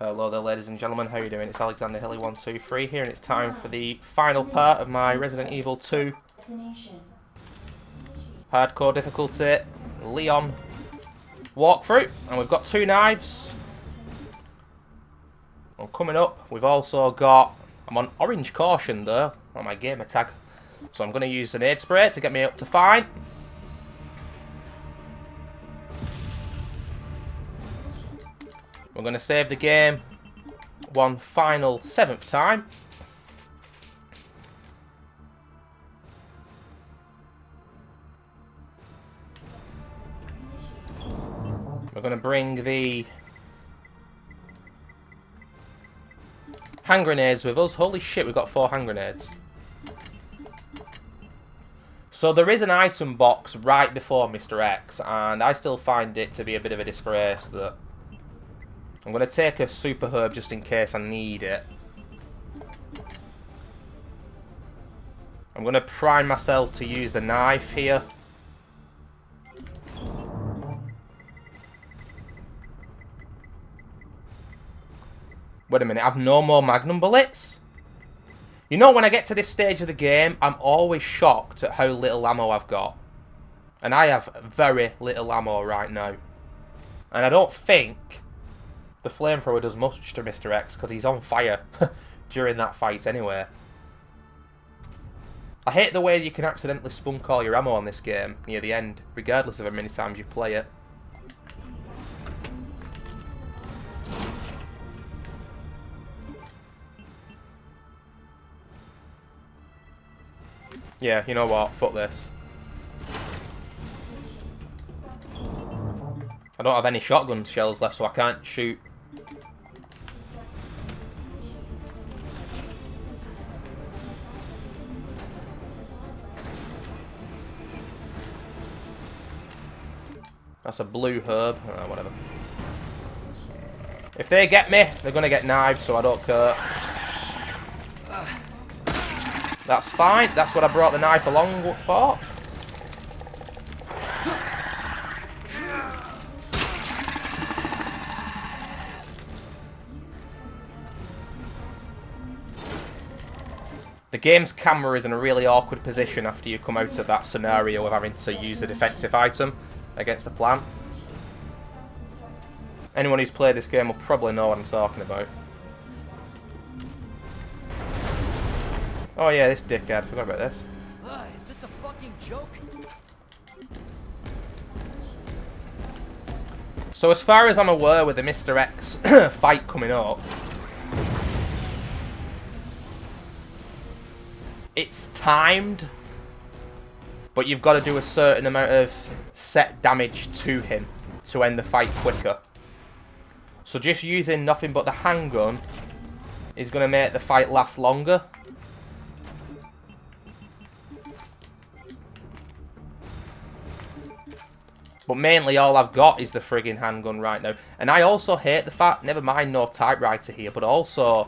Hello there, ladies and gentlemen, how are you doing? It's Alexander Hilly123 here, and it's time for the final part of my Resident Evil 2 hardcore difficulty Leon walkthrough. And we've got 2 knives. And coming up, we've also got... I'm on orange caution though, on my gamer tag. So I'm going to use an aid spray to get me up to fine. We're going to save the game one final 7th time. We're going to bring the hand grenades with us. Holy shit, we've got 4 hand grenades. So there is an item box right before Mr. X, and I still find it to be a bit of a disgrace that I'm going to take a super herb just in case I need it. I'm going to prime myself to use the knife here. Wait a minute, I've no more magnum bullets? You know, when I get to this stage of the game, I'm always shocked at how little ammo I've got. And I have very little ammo right now. And I don't think the flamethrower does much to Mr. X, because he's on fire during that fight anyway. I hate the way you can accidentally spunk all your ammo on this game near the end, regardless of how many times you play it. Yeah, you know what? Fuck this. I don't have any shotgun shells left, so I can't shoot. That's a blue herb. Oh, whatever. If they get me, they're going to get knives, so I don't care. That's fine. That's what I brought the knife along for. The game's camera is in a really awkward position after you come out of that scenario of having to use a defensive item against the plant. Anyone who's played this game will probably know what I'm talking about. Oh yeah, this dickhead. Forgot about this. Is this a fucking joke? So as far as I'm aware with the Mr. X fight coming up, it's timed, but you've got to do a certain amount of set damage to him to end the fight quicker. So just using nothing but the handgun is going to make the fight last longer. But mainly all I've got is the friggin' handgun right now. And I also hate the fact, never mind no typewriter here, but also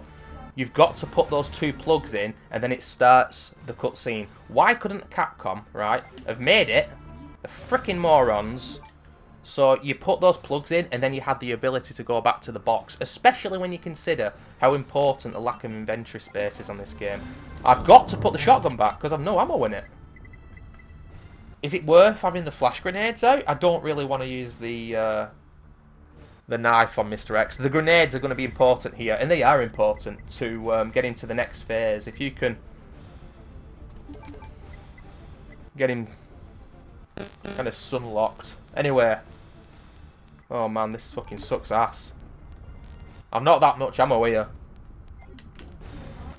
you've got to put those 2 plugs in and then it starts the cutscene. Why couldn't Capcom, right, have made it, the frickin' morons, so you put those plugs in and then you had the ability to go back to the box, especially when you consider how important the lack of inventory space is on this game. I've got to put the shotgun back because I've no ammo in it. Is it worth having the flash grenades out? I don't really want to use the knife on Mr. X. The grenades are going to be important here, and they are important to get into the next phase. If you can get him kind of stun locked. Anyway. Oh man, this fucking sucks ass. I've not that much ammo here.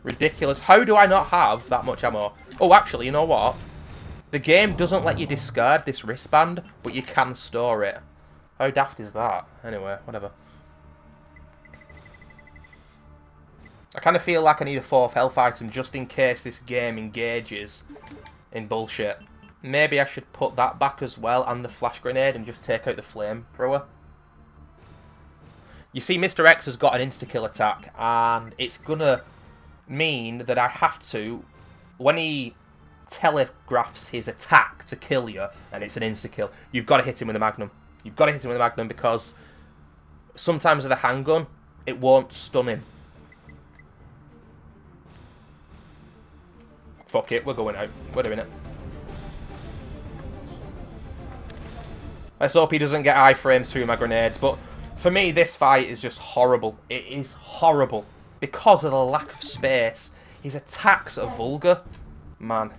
Ridiculous. How do I not have that much ammo? Oh, actually, you know what? The game doesn't let you discard this wristband, but you can store it. How daft is that? Anyway, whatever. I kind of feel like I need a 4th health item just in case this game engages in bullshit. Maybe I should put that back as well and the flash grenade and just take out the flamethrower. You see, Mr. X has got an insta-kill attack, and it's gonna mean that I have to, when he telegraphs his attack to kill you, and it's an insta-kill, you've got to hit him with a magnum. You've got to hit him with a magnum because sometimes with a handgun, it won't stun him. Fuck it, we're going out. We're doing it. Let's hope he doesn't get iframes through my grenades. But for me, this fight is just horrible. It is horrible. Because of the lack of space. His attacks are vulgar. Man.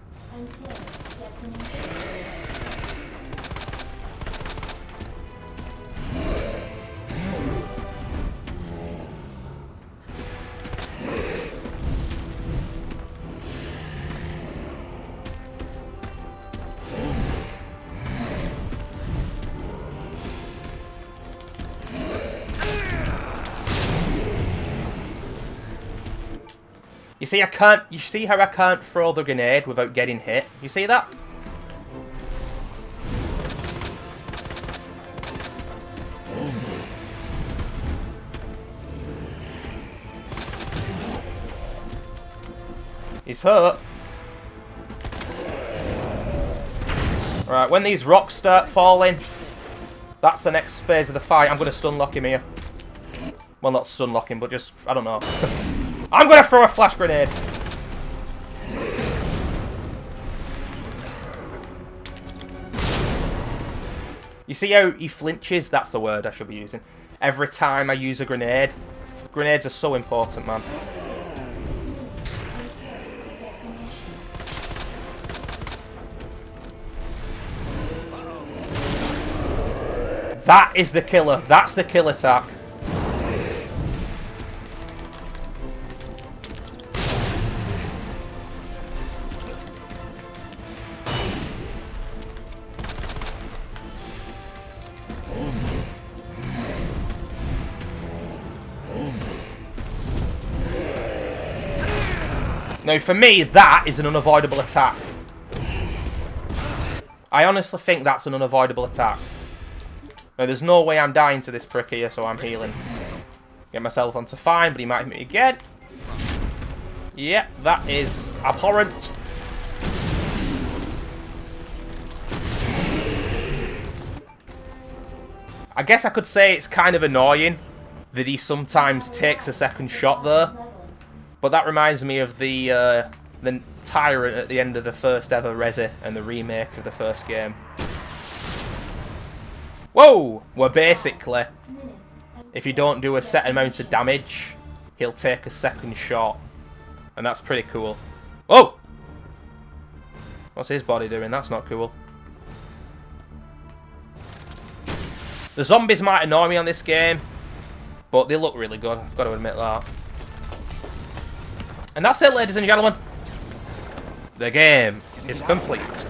You see, I can't. You see how I can't throw the grenade without getting hit? You see that? He's hurt. Right, when these rocks start falling, that's the next phase of the fight. I'm going to stun lock him here. Well, not stun lock him, but just, I don't know. I'm going to throw a flash grenade. You see how he flinches? That's the word I should be using. Every time I use a grenade. Grenades are so important, man. That is the killer. That's the kill attack. Now, for me, that is an unavoidable attack. I honestly think that's an unavoidable attack. Now, there's no way I'm dying to this prick here, so I'm healing. Get myself onto fine, but he might hit me again. Yeah, that is abhorrent. I guess I could say it's kind of annoying that he sometimes takes a second shot there. But that reminds me of the tyrant at the end of the first ever Resi and the remake of the first game. Whoa! Well, basically, if you don't do a set amount of damage, he'll take a second shot. And that's pretty cool. Whoa! What's his body doing? That's not cool. The zombies might annoy me on this game, but they look really good. I've got to admit that. And that's it, ladies and gentlemen. The game is complete.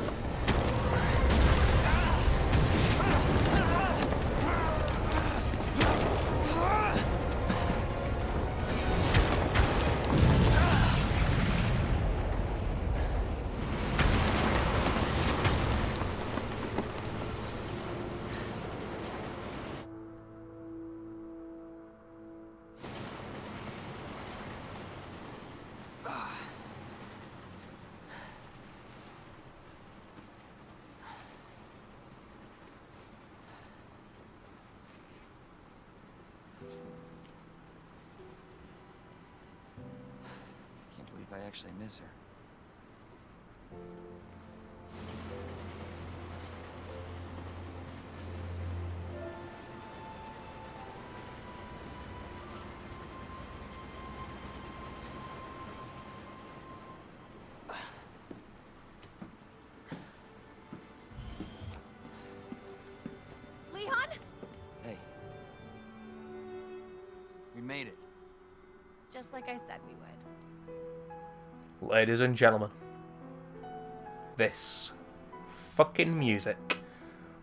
I actually miss her. Leon? Hey. We made it. Just like I said we would. Ladies and gentlemen, this fucking music.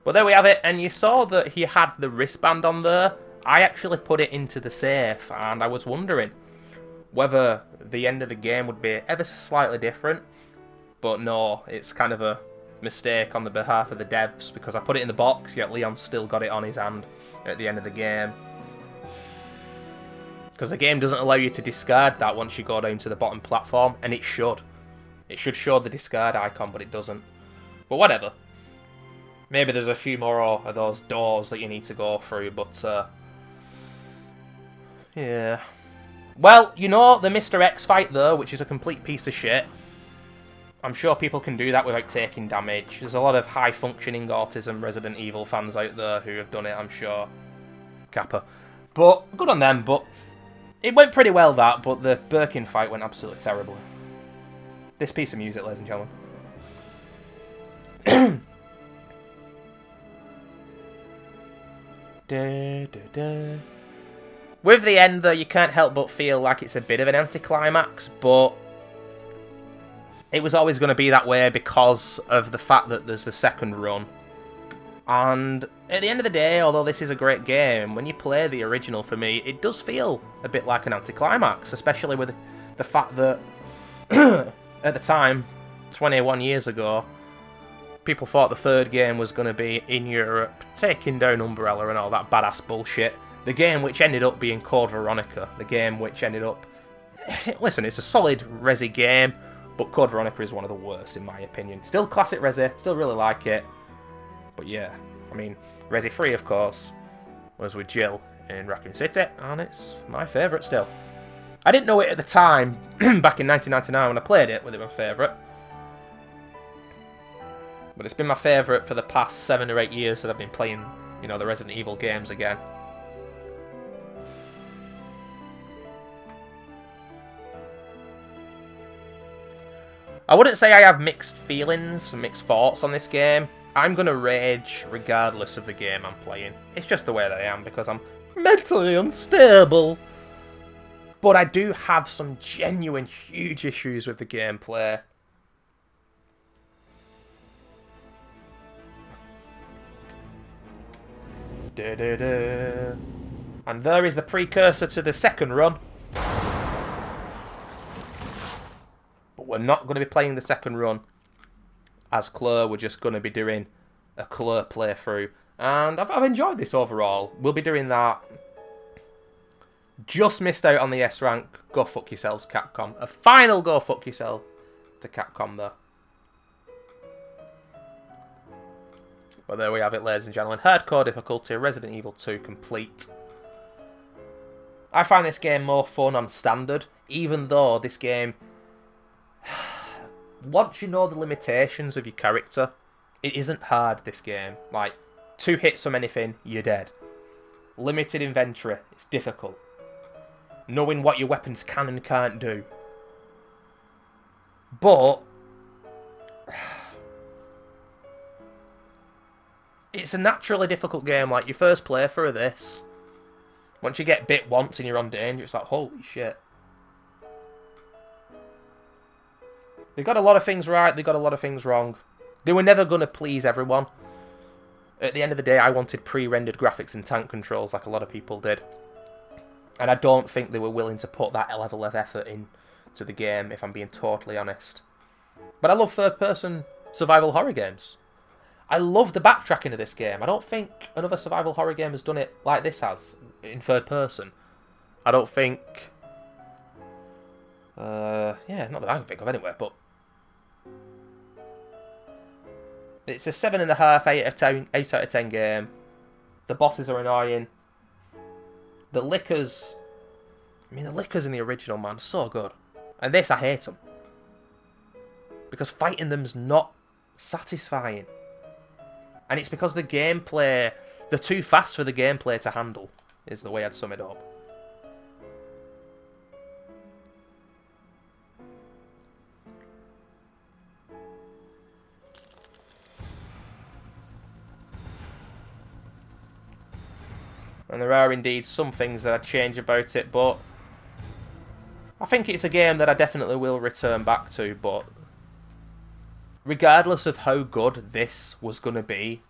Well, there we have it, and you saw that he had the wristband on there. I actually put it into the safe, and I was wondering whether the end of the game would be ever so slightly different. But no, it's kind of a mistake on the behalf of the devs, because I put it in the box, yet Leon still got it on his hand at the end of the game. Because the game doesn't allow you to discard that once you go down to the bottom platform, and it should. It should show the discard icon, but it doesn't. But whatever. Maybe there's a few more of those doors that you need to go through, but Yeah. Well, you know the Mr. X fight though, which is a complete piece of shit. I'm sure people can do that without taking damage. There's a lot of high-functioning autism Resident Evil fans out there who have done it, I'm sure. Kappa. But, good on them, but... It went pretty well, that, but the Birkin fight went absolutely terribly. This piece of music, ladies and gentlemen. Da, da, da. With the end, though, you can't help but feel like it's a bit of an anticlimax, but it was always going to be that way because of the fact that there's the second run. And at the end of the day, although this is a great game, when you play the original, for me, it does feel a bit like an anticlimax, especially with the fact that at the time, 21 years ago, people thought the third game was going to be in Europe, taking down Umbrella and all that badass bullshit. The game which ended up being Code Veronica. The game which ended up... Listen, it's a solid Resi game, but Code Veronica is one of the worst, in my opinion. Still classic Resi, still really like it. But yeah, I mean, Resi 3, of course, was with Jill in Raccoon City, and it's my favourite still. I didn't know it at the time, back in 1999 when I played it, whether it was my favourite. But it's been my favourite for the past 7 or 8 years that I've been playing, you know, the Resident Evil games again. I wouldn't say I have mixed feelings and mixed thoughts on this game. I'm going to rage regardless of the game I'm playing. It's just the way that I am because I'm mentally unstable. But I do have some genuine huge issues with the gameplay. Da, da, da. And there is the precursor to the second run. But we're not going to be playing the second run as Claire. We're just going to be doing a Claire playthrough. And I've enjoyed this overall. We'll be doing that. Just missed out on the S rank. Go fuck yourselves, Capcom. A final go fuck yourself to Capcom though. But there we have it, ladies and gentlemen. Hardcore difficulty, Resident Evil 2 complete. I find this game more fun on standard, even though this game... Once you know the limitations of your character, it isn't hard, this game. Like, 2 hits from anything, you're dead. Limited inventory, it's difficult. Knowing what your weapons can and can't do. But... it's a naturally difficult game, like your first playthrough of this. Once you get bit once and you're on danger, it's like, holy shit. They got a lot of things right, they got a lot of things wrong. They were never going to please everyone. At the end of the day, I wanted pre-rendered graphics and tank controls like a lot of people did. And I don't think they were willing to put that level of effort into the game, if I'm being totally honest. But I love third-person survival horror games. I love the backtracking of this game. I don't think another survival horror game has done it like this has, in third person. I don't think... yeah, not that I can think of anywhere, but... It's a 7.5, 8 out of 10 game. The bosses are annoying. The lickers... I mean, the lickers in the original, man, are so good. And this, I hate them. Because fighting them's not satisfying. And it's because the gameplay... They're too fast for the gameplay to handle, is the way I'd sum it up. And there are indeed some things that I'd change about it, but... I think it's a game that I definitely will return back to, but... regardless of how good this was going to be,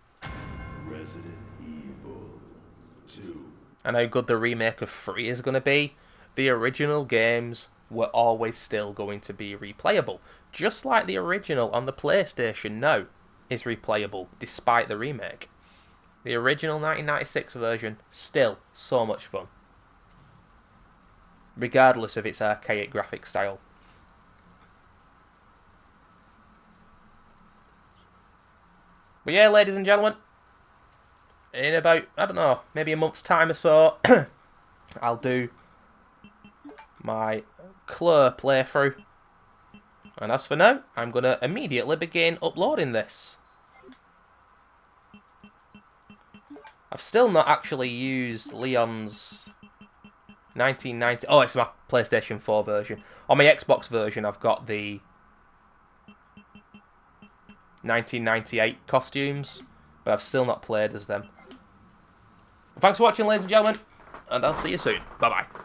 Resident Evil 2. and how good the remake of 3 is going to be, the original games were always still going to be replayable. Just like the original on the PlayStation now is replayable, despite the remake. The original 1996 version, still so much fun. Regardless of its archaic graphic style. But yeah, ladies and gentlemen, in about, I don't know, maybe a month's time or so, I'll do my Claire playthrough. And as for now, I'm going to immediately begin uploading this. I've still not actually used Leon's 1990... Oh, it's my PlayStation 4 version. On my Xbox version, I've got the 1998 costumes, but I've still not played as them. Thanks for watching, ladies and gentlemen, and I'll see you soon. Bye-bye.